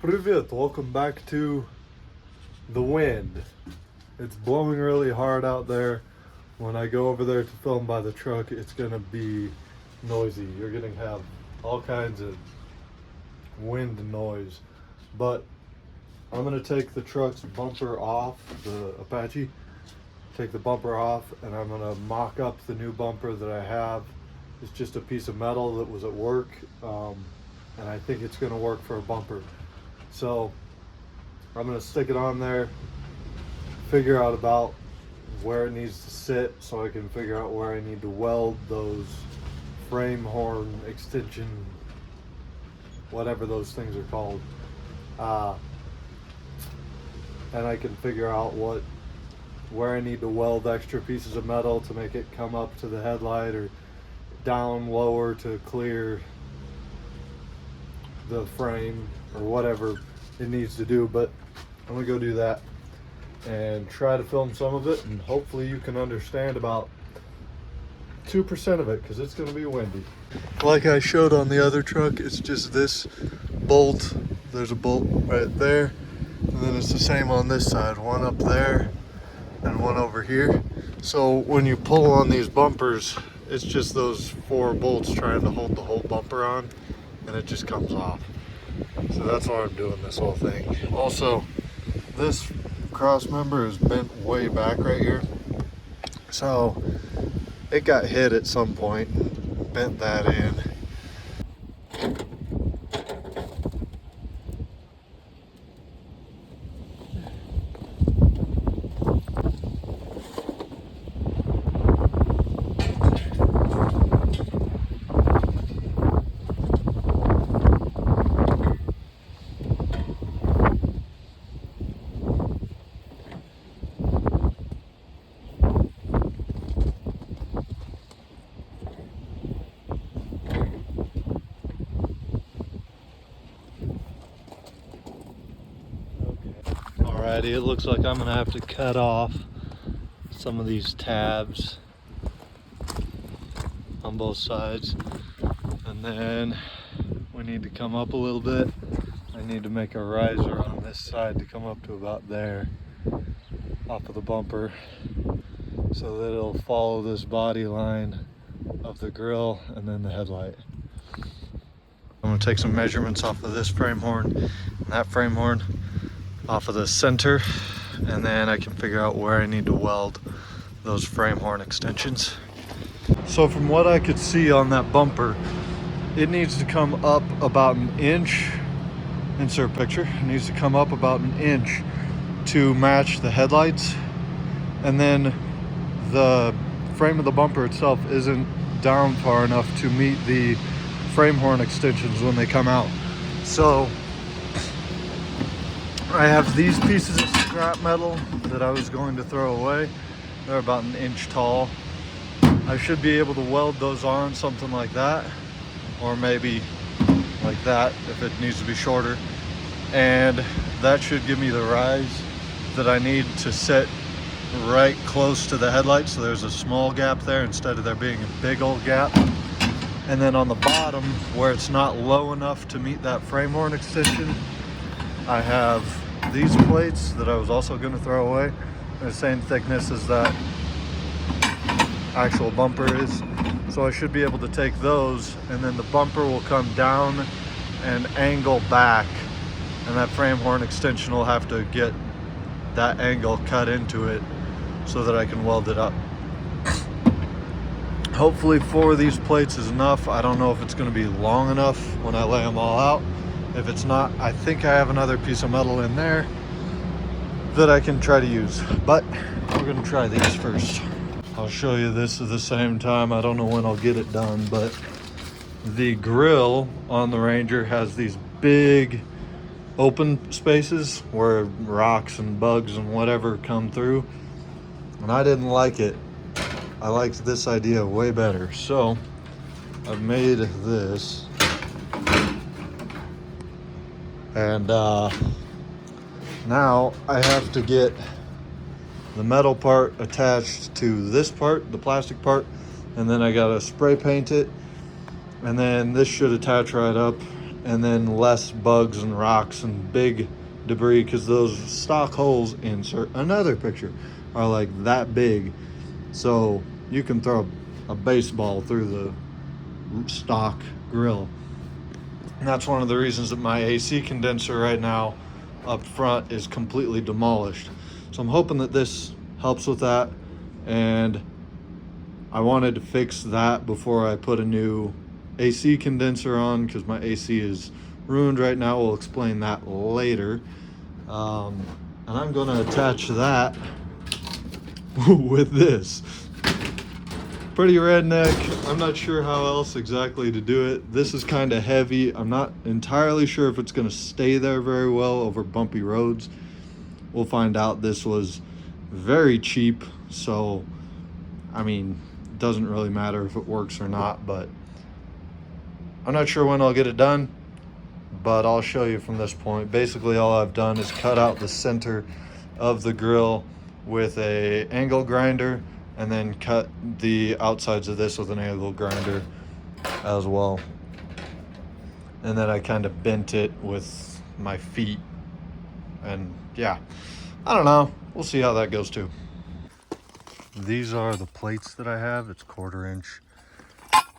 Привет, welcome back to the wind. It's blowing really hard out there. When I go over there to film by the truck, it's gonna be noisy. You're gonna have all kinds of wind noise. But I'm gonna take the truck's bumper off, the Apache, take the bumper off, and I'm gonna mock up the new bumper that I have. It's just a piece of metal that was at work, and I think it's gonna work for a bumper. So I'm gonna stick it on there, figure out about where it needs to sit so I can figure out where I need to weld those frame horn extension, whatever those things are called. And I can figure out where I need to weld extra pieces of metal to make it come up to the headlight or down lower to clear the frame or whatever it needs to do. But I'm gonna go do that and try to film some of it, and hopefully you can understand about 2% of it because it's gonna be windy. Like I showed on the other truck, it's just this bolt. There's a bolt right there, and then it's the same on this side, one up there and one over here. So when you pull on these bumpers, it's just those 4 bolts trying to hold the whole bumper on, and it just comes off. So that's why I'm doing this whole thing. Also, this cross member is bent way back right here. So it got hit at some point, bent that in. Alrighty, it looks like I'm gonna have to cut off some of these tabs on both sides, and then we need to come up a little bit. I need to make a riser on this side to come up to about there off of the bumper so that it'll follow this body line of the grill and then the headlight. I'm gonna take some measurements off of this frame horn and that frame horn, off of the center, and then I can figure out where I need to weld those frame horn extensions. So from what I could see on that bumper, it needs to come up about an inch. Insert picture. It needs to come up about an inch to match the headlights, and then the frame of the bumper itself isn't down far enough to meet the frame horn extensions when they come out. So I have these pieces of scrap metal that I was going to throw away. They're about an inch tall. I should be able to weld those on something like that, or maybe like that if it needs to be shorter. And that should give me the rise that I need to sit right close to the headlight, so there's a small gap there instead of there being a big old gap. And then on the bottom, where it's not low enough to meet that frame horn extension, I have these plates that I was also going to throw away. They're the same thickness as that actual bumper is. So I should be able to take those, and then the bumper will come down and angle back, and that frame horn extension will have to get that angle cut into it so that I can weld it up. Hopefully 4 of these plates is enough. I don't know if it's going to be long enough when I lay them all out. If it's not, I think I have another piece of metal in there that I can try to use, but we're gonna try these first. I'll show you this at the same time. I don't know when I'll get it done, but the grill on the Ranger has these big open spaces where rocks and bugs and whatever come through, and I didn't like it. I liked this idea way better. So I've made this, and now I have to get the metal part attached to this part, the plastic part, and then I gotta spray paint it, and then this should attach right up, and then less bugs and rocks and big debris, because those stock holes, insert another picture, are like that big, so you can throw a baseball through the stock grill. And that's one of the reasons that my AC condenser right now up front is completely demolished. So I'm hoping that this helps with that, and I wanted to fix that before I put a new AC condenser on, because my AC is ruined right now. We'll explain that later. And I'm going to attach that with this. Pretty redneck. I'm not sure how else exactly to do it. This is kind of heavy. I'm not entirely sure if it's going to stay there very well over bumpy roads. We'll find out. This was very cheap, so I mean, it doesn't really matter if it works or not, but I'm not sure when I'll get it done, but I'll show you from this point. Basically, all I've done is cut out the center of the grill with a angle grinder, and then cut the outsides of this with an angle grinder as well. And then I kind of bent it with my feet, and yeah, I don't know. We'll see how that goes too. These are the plates that I have. It's 1/4 inch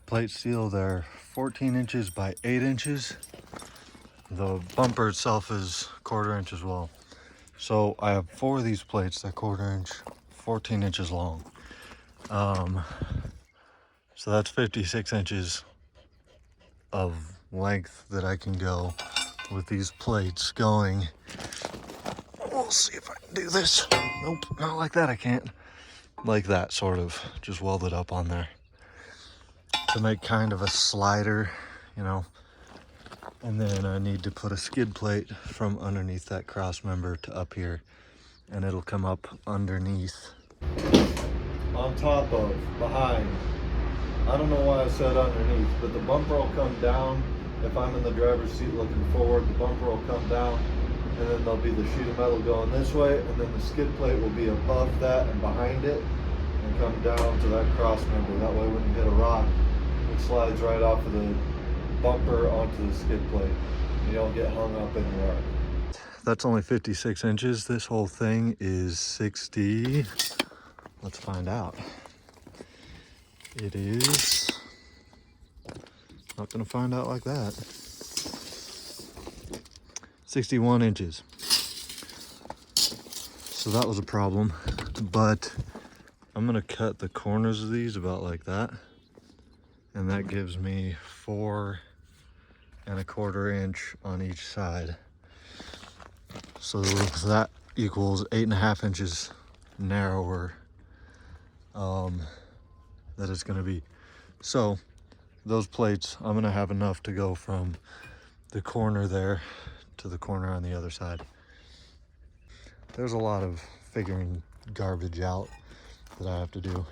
plate steel. They're 14 inches by 8 inches. The bumper itself is 1/4 inch as well. So I have 4 of these plates. They're 1/4 inch, 14 inches long. So that's 56 inches of length that I can go with these plates going. We'll see if I can do this. Nope, not like that. I can't. Like that, sort of, just weld it up on there to make kind of a slider, you know. And then I need to put a skid plate from underneath that cross member to up here, and it'll come up underneath. On top of, behind. I don't know why I said underneath, but the bumper will come down. If I'm in the driver's seat looking forward, the bumper will come down, and then there'll be the sheet of metal going this way, and then the skid plate will be above that and behind it, and come down to that cross member. That way when you hit a rock, it slides right off of the bumper onto the skid plate. You don't get hung up in the rock. That's only 56 inches. This whole thing is 60. Let's find out. It is not gonna find out like that. 61 inches. So that was a problem, but I'm gonna cut the corners of these about like that, and that gives me 4 1/4 inch on each side. So that equals 8.5 inches narrower that it's gonna be. So those plates, I'm gonna have enough to go from the corner there to the corner on the other side. There's a lot of figuring garbage out that I have to do,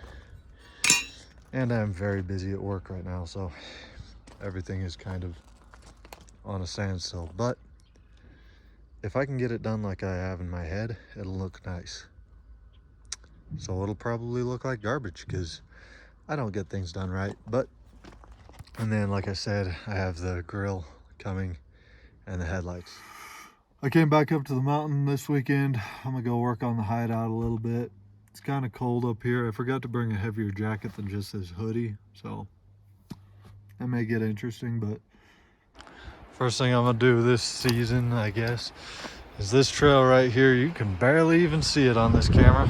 and I'm very busy at work right now, so everything is kind of on a standstill. But if I can get it done like I have in my head, it'll look nice. So it'll probably look like garbage because I don't get things done right. But, and then like I said, I have the grill coming and the headlights. I came back up to the mountain this weekend. I'm gonna go work on the hideout a little bit. It's kind of cold up here. I forgot to bring a heavier jacket than just this hoodie, so that may get interesting. But first thing I'm gonna do this season, I guess, is this trail right here. You can barely even see it on this camera.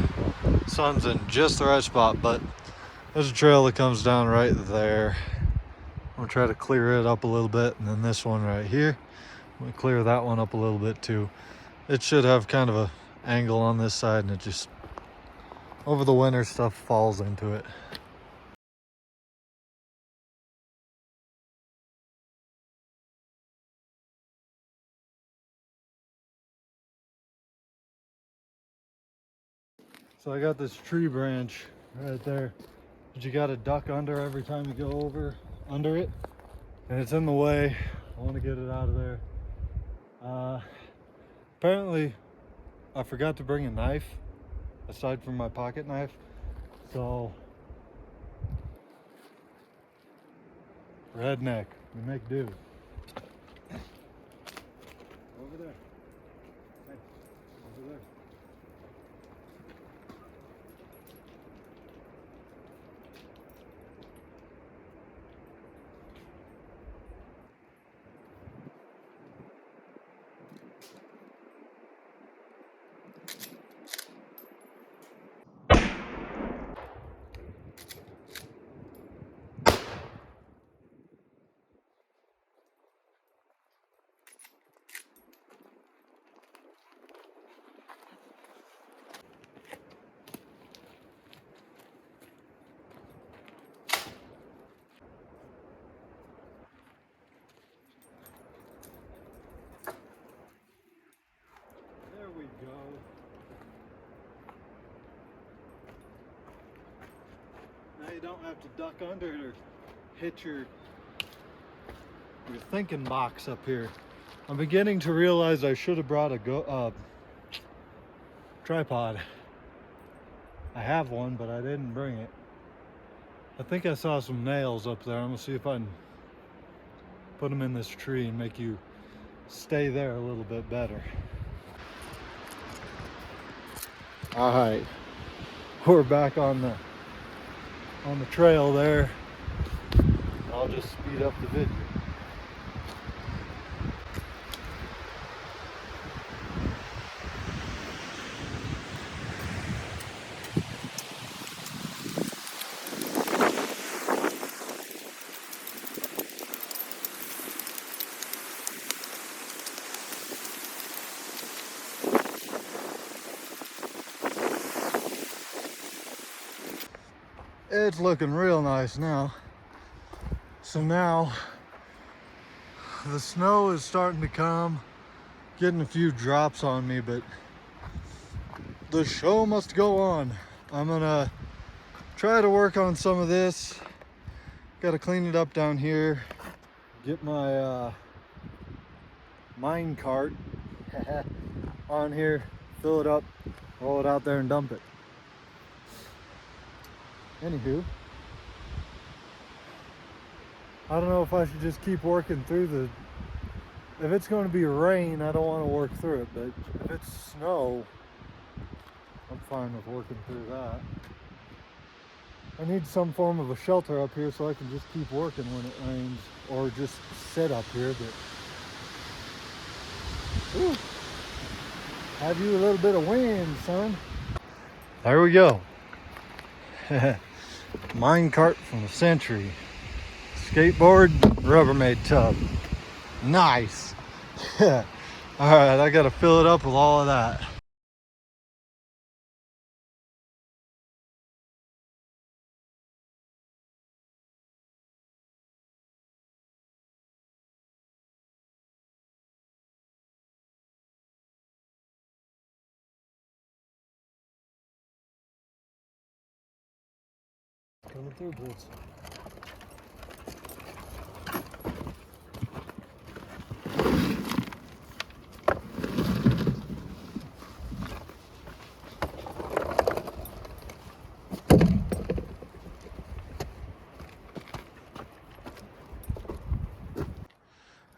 Sun's in just the right spot, but there's a trail that comes down right there. I'm gonna try to clear it up a little bit, and then this one right here, I'm gonna clear that one up a little bit too. It should have kind of a angle on this side, and it just, over the winter, stuff falls into it. So I got this tree branch right there that you got to duck under every time you go over under it, and it's in the way. I want to get it out of there. Apparently I forgot to bring a knife aside from my pocket knife, so redneck, we make do. over there. Hey, over there. There we go. Now you don't have to duck under or hit your thinking box up here. I'm beginning to realize I should have brought a tripod. I have one, but I didn't bring it. I think I saw some nails up there. I'm gonna see if I can put them in this tree and make you stay there a little bit better. All right, we're back on the trail there. I'll just speed up the video. It's looking real nice now. So now the snow is starting to come, getting a few drops on me, but the show must go on. I'm gonna try to work on some of this. Gotta clean it up down here. Get my mine cart on here, fill it up, roll it out there and dump it. Anywho, I don't know if I should just keep working through if it's going to be rain, I don't want to work through it, but if it's snow, I'm fine with working through that. I need some form of a shelter up here so I can just keep working when it rains, or just sit up here, but ooh, have you a little bit of wind, son. There we go. Mine cart from the century. Skateboard, Rubbermaid tub. Nice. Yeah. All right, I gotta fill it up with all of that. Coming through, Blitz.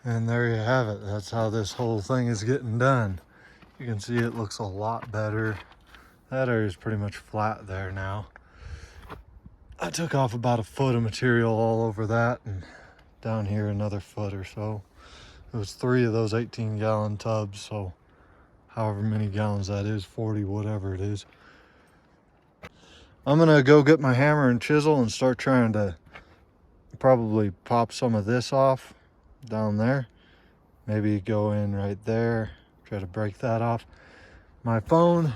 And there you have it. That's how this whole thing is getting done. You can see it looks a lot better. That area is pretty much flat there now. I took off about a foot of material all over that, and down here another foot or so. It was 3 of those 18-gallon tubs, so however many gallons that is, 40, whatever it is. I'm gonna go get my hammer and chisel and start trying to probably pop some of this off down there. Maybe go in right there, try to break that off. My phone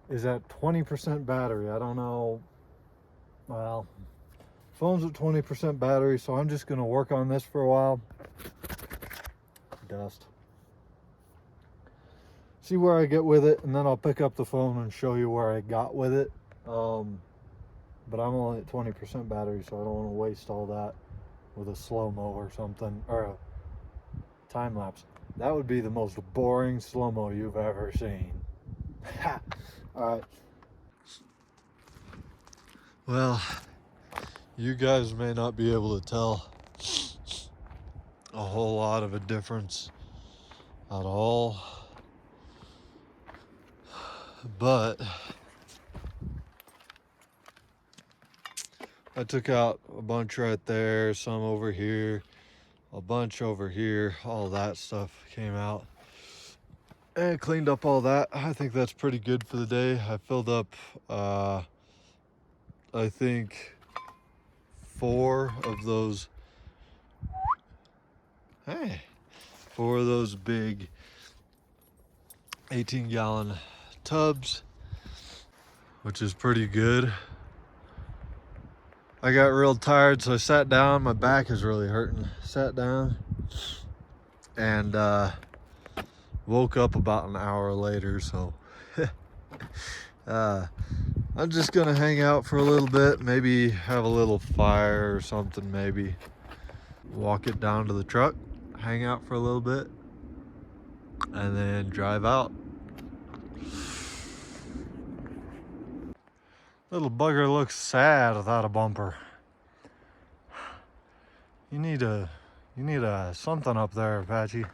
is at 20% battery. I don't know, well, phone's at 20% battery, so I'm just gonna work on this for a while. Dust. See where I get with it, and then I'll pick up the phone and show you where I got with it. But I'm only at 20% battery, so I don't want to waste all that with a slow-mo or something, or a time-lapse. That would be the most boring slow-mo you've ever seen. All right. Well, you guys may not be able to tell a whole lot of a difference. Not all, but I took out a bunch right there, some over here, a bunch over here. All that stuff came out and cleaned up all that. I think that's pretty good for the day. I filled up, I think 4 of those, hey, 4 of those big 18-gallon tubs, which is pretty good. I got real tired, so I sat down. My back is really hurting. Sat down and woke up about an hour later, so I'm just gonna hang out for a little bit, maybe have a little fire or something, maybe walk it down to the truck, hang out for a little bit, and then drive out. Little bugger looks sad without a bumper. You need a something up there, Apache.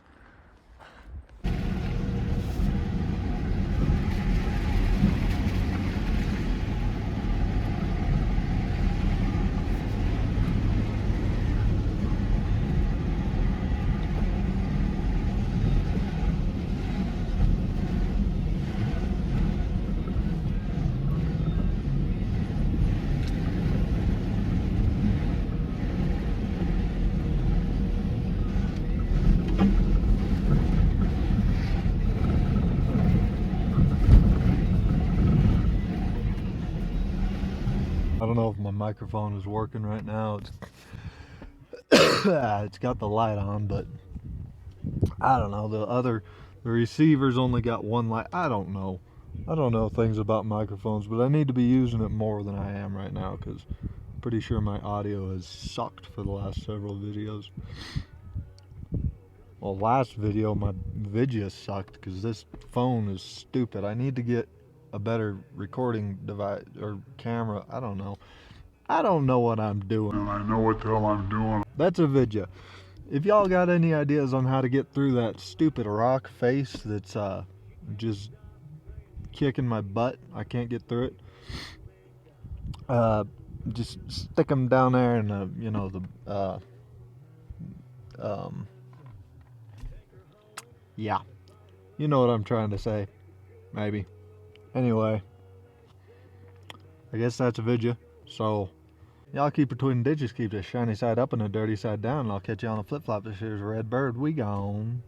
I don't know if my microphone is working right now. It's got the light on, but I don't know. The receiver's only got one light. I don't know. I don't know things about microphones, but I need to be using it more than I am right now because I'm pretty sure my audio has sucked for the last several videos. Well, last video my video sucked because this phone is stupid. I need to get a better recording device or camera. I don't know. I don't know what I'm doing. And I know what the hell I'm doing. That's a video. If y'all got any ideas on how to get through that stupid rock face that's just kicking my butt, I can't get through it. Just stick them down there in the, you know, yeah, you know what I'm trying to say, maybe. Anyway, I guess that's a video. So y'all keep between the ditches, keep the shiny side up and the dirty side down, and I'll catch you on the flip flop. This here's Red Bird. We gone.